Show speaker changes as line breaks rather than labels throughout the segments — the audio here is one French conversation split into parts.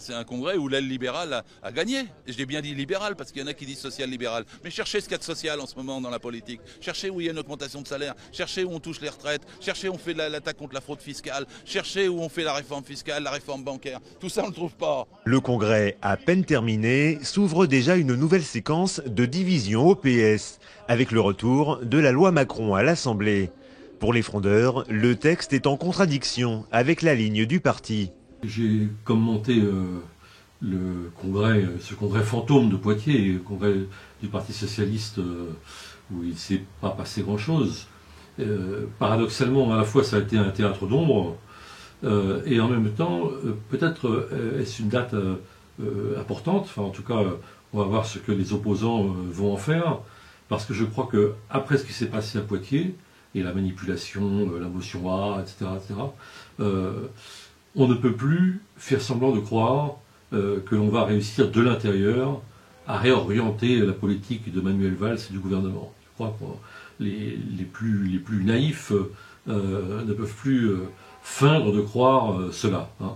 C'est un congrès où l'aile libérale a gagné. Et je l'ai bien dit libéral parce qu'il y en a qui disent social-libéral. Mais cherchez ce qu'il y a de social en ce moment dans la politique. Cherchez où il y a une augmentation de salaire. Cherchez où on touche les retraites. Cherchez où on fait l'attaque contre la fraude fiscale. Cherchez où on fait la réforme fiscale, la réforme bancaire. Tout ça, on ne le trouve pas.
Le congrès, à peine terminé, s'ouvre déjà une nouvelle séquence de division au PS, avec le retour de la loi Macron à l'Assemblée. Pour les frondeurs, le texte est en contradiction avec la ligne du parti.
J'ai commenté le congrès, ce congrès fantôme de Poitiers, le congrès du Parti Socialiste où il ne s'est pas passé grand-chose. Paradoxalement, à la fois ça a été un théâtre d'ombre, et en même temps, peut-être est-ce une date importante, enfin en tout cas, on va voir ce que les opposants vont en faire, parce que je crois que après ce qui s'est passé à Poitiers, et la manipulation, la motion A, etc., on ne peut plus faire semblant de croire que l'on va réussir de l'intérieur à réorienter la politique de Manuel Valls et du gouvernement. Je crois que les plus naïfs ne peuvent plus feindre de croire cela. Hein.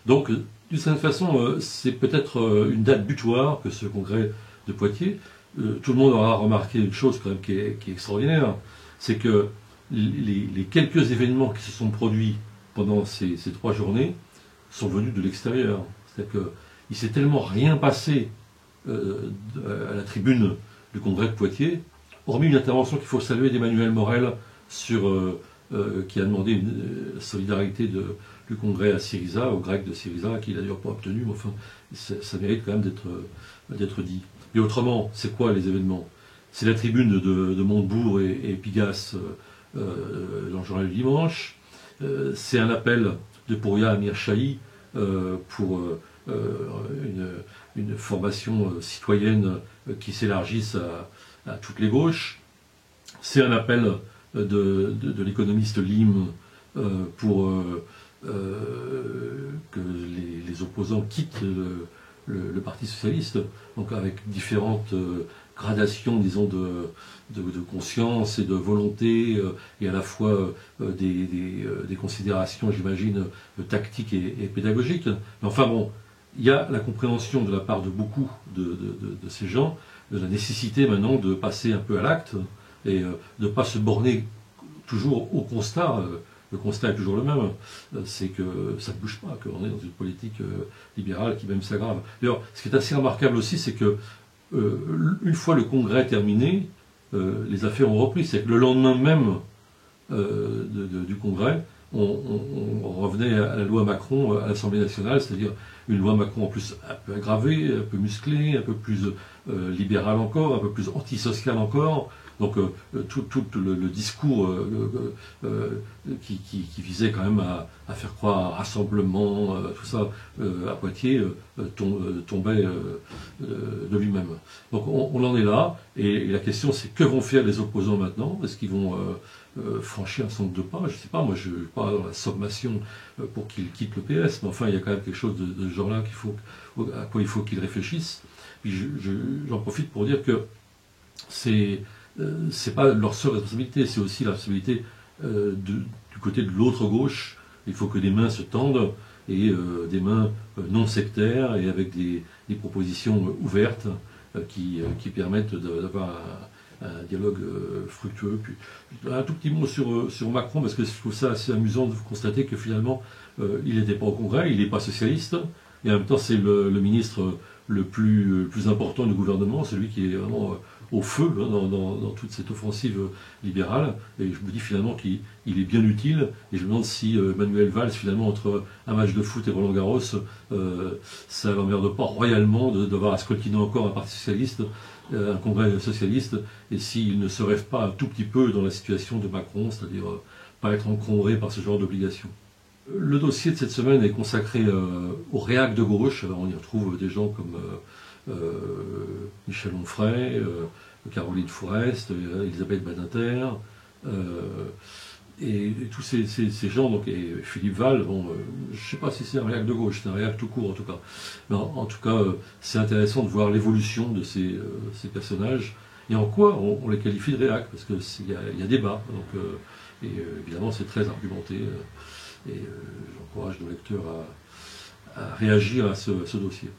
Donc, d'une certaine façon, c'est peut-être une date butoir que ce congrès de Poitiers. Tout le monde aura remarqué une chose quand même qui est extraordinaire, c'est que les quelques événements qui se sont produits pendant ces 3 journées sont venus de l'extérieur. C'est-à-dire qu'il ne s'est tellement rien passé à la tribune du congrès de Poitiers, hormis une intervention qu'il faut saluer d'Emmanuel Morel qui a demandé une solidarité du congrès à Syriza, aux Grecs de Syriza, qu'il n'a d'ailleurs pas obtenu, mais enfin, ça mérite quand même d'être dit. Et autrement, c'est quoi les événements? C'est la tribune de Montebourg et Pigasse dans le journal du dimanche. C'est un appel de Pouria Amir Chahi pour une formation citoyenne qui s'élargisse à toutes les gauches. C'est un appel de l'économiste Lim pour que les opposants quittent le Parti Socialiste, donc avec différentes gradations, disons, de conscience et de volonté, et à la fois des considérations, j'imagine, tactiques et pédagogiques. Mais enfin bon, il y a la compréhension de la part de beaucoup de ces gens de la nécessité maintenant de passer un peu à l'acte et de ne pas se borner toujours au constat. Le constat est toujours le même, c'est que ça ne bouge pas, qu'on est dans une politique libérale qui même s'aggrave. D'ailleurs, ce qui est assez remarquable aussi, c'est que une fois le congrès terminé, les affaires ont repris. C'est que le lendemain même du congrès, on revenait à la loi Macron à l'Assemblée nationale, c'est-à-dire une loi Macron en plus un peu aggravée, un peu musclée, un peu plus libérale encore, un peu plus antisociale encore. Donc tout le discours qui visait quand même à faire croire à un rassemblement, tout ça, à Poitiers, tombait de lui-même. Donc on en est là, et la question c'est que vont faire les opposants maintenant? Est-ce qu'ils vont franchir un certain nombre de pas? Je ne sais pas, moi je ne suis pas dans la sommation pour qu'ils quittent le PS, mais enfin il y a quand même quelque chose de ce genre-là à quoi il faut qu'ils réfléchissent. Puis j'en profite pour dire que c'est pas leur seule responsabilité, c'est aussi la responsabilité du côté de l'autre gauche. Il faut que des mains se tendent, et des mains non sectaires, et avec des propositions ouvertes qui permettent d'avoir un dialogue fructueux. Puis, un tout petit mot sur Macron, parce que je trouve ça assez amusant de constater que finalement, il n'était pas au Congrès, il n'est pas socialiste, et en même temps c'est le ministre le plus important du gouvernement, celui qui est vraiment au feu dans toute cette offensive libérale, et je me dis finalement qu'il est bien utile, et je me demande si Manuel Valls, finalement, entre un match de foot et Roland Garros, ça l'emmerde pas royalement de devoir escrotiner encore un parti socialiste, un congrès socialiste, et s'il ne se rêve pas un tout petit peu dans la situation de Macron, c'est-à-dire pas être encombré par ce genre d'obligations. Le dossier de cette semaine est consacré au réac de gauche. Alors on y retrouve des gens comme Michel Onfray, Caroline Fourest, Elisabeth Badinter, et tous ces gens, donc, et Philippe Val. Bon, je ne sais pas si c'est un réac de gauche, c'est un réac tout court en tout cas. Mais en tout cas, c'est intéressant de voir l'évolution de ces personnages, et en quoi on les qualifie de réac, parce qu'il y a débat. Donc, et évidemment, c'est très argumenté. Et j'encourage nos lecteurs réagir à ce dossier.